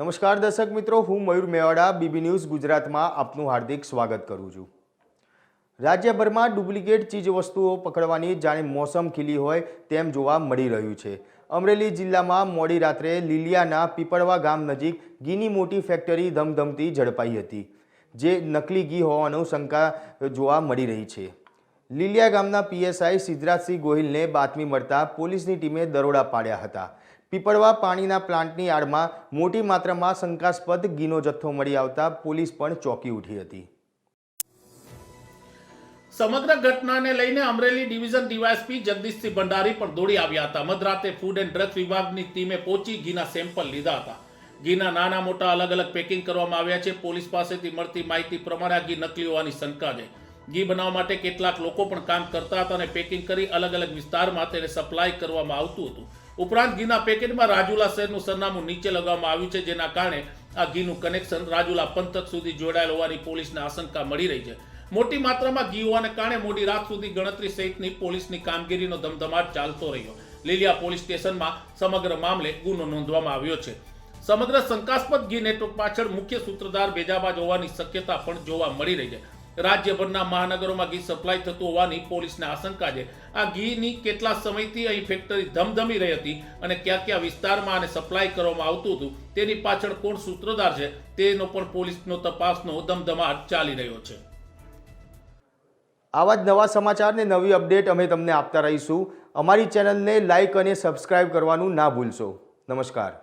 નમસ્કાર દર્શક મિત્રો, હું મયુર મેવાડા બીબી ન્યૂઝ ગુજરાતમાં આપનું હાર્દિક સ્વાગત કરું છું। રાજ્યભરમાં ડુપ્લિકેટ ચીજવસ્તુઓ પકડવાની જાણે મોસમ ખીલી હોય તેમ જોવા મળી રહ્યું છે। અમરેલી જિલ્લામાં મોડી રાત્રે લીલિયાના પીપળવા ગામ નજીક ઘીની મોટી ફેક્ટરી ધમધમતી ઝડપાઈ હતી, જે નકલી ઘી હોવાનું શંકા જોવા મળી રહી છે। લીલિયા ગામના પીએસઆઈ સિદ્ધરાજસિંહ ગોહિલને બાતમી મળતા પોલીસની ટીમે દરોડા પાડ્યા હતા। પીપળવા પાણીના પ્લાન્ટની આડમાં મોટી માત્રામાં શંકાસ્પદ ઘીનો જથ્થો મળી આવતા પોલીસ પણ ચોંકી ઉઠી હતી। સમગ્ર ઘટનાને લઈને અમરેલી ડિવિઝન ડીવાયએસપી જગદીશસિંહ ભંડારી પણ દોડી આવ્યા હતા। મધરાતે ફૂડ એન્ડ ડ્રગ્સ વિભાગની ટીમે પહોંચી ઘીના સેમ્પલ લીધા હતા। ઘીના નાના મોટા અલગ અલગ પેકિંગ કરવામાં આવ્યા છે। પોલીસ પાસેથી મળતી માહિતી પ્રમાણે આ ઘી નકલી હોવાની શંકા છે। ઘી બનાવવા માટે કેટલાક લોકો પણ કામ કરતા હતા અને પેકિંગ કરી અલગ અલગ વિસ્તારમાં તેને સપ્લાય કરવામાં આવતું હતું। ઉપરાંત ઘીના પેકેટમાં રાજુલા શહેરનું સરનામું નીચે લગાવવામાં આવ્યું છે, જેના કારણે આ ઘીનું કનેક્શન રાજુલા પંથક સુધી જોડાયેલ હોવાની પોલીસને આશંકા મળી રહી છે। મોટી માત્રામાં ઘી હોવાને કારણે મોડી રાત સુધી ગણતરી સહિતની પોલીસની કામગીરીનો ધમધમાટ ચાલતો રહ્યો। લીલિયા પોલીસ સ્ટેશનમાં સમગ્ર મામલે ગુનો નોંધવામાં આવ્યો છે। સમગ્ર શંકાસ્પદ ઘી નેટવર્ક પાછળ મુખ્ય સૂત્રધાર બેજાબાજ હોવાની શક્યતા પણ જોવા મળી રહી છે। રાજ્યભરના મહાનગરોમાં ઘી સપ્લાય થતું હોવાની પોલીસને આશંકા છે। આ ઘીની કેટલા સમયથી અહીં ફેક્ટરી ધમધમી રહી હતી અને કયા કયા વિસ્તારમાં આને સપ્લાય કરવામાં આવતું હતું તેની પાછળ કોણ સૂત્રધાર છે તેનો પણ પોલીસનો તપાસનો ધમધમાટ ચાલી રહ્યો છે। આવા જ નવા સમાચાર ને નવી અપડેટ અમે તમને આપતા રહીશું। અમારી ચેનલને લાઇક અને સબસ્ક્રાઇબ કરવાનું ના ભૂલશો। નમસ્કાર।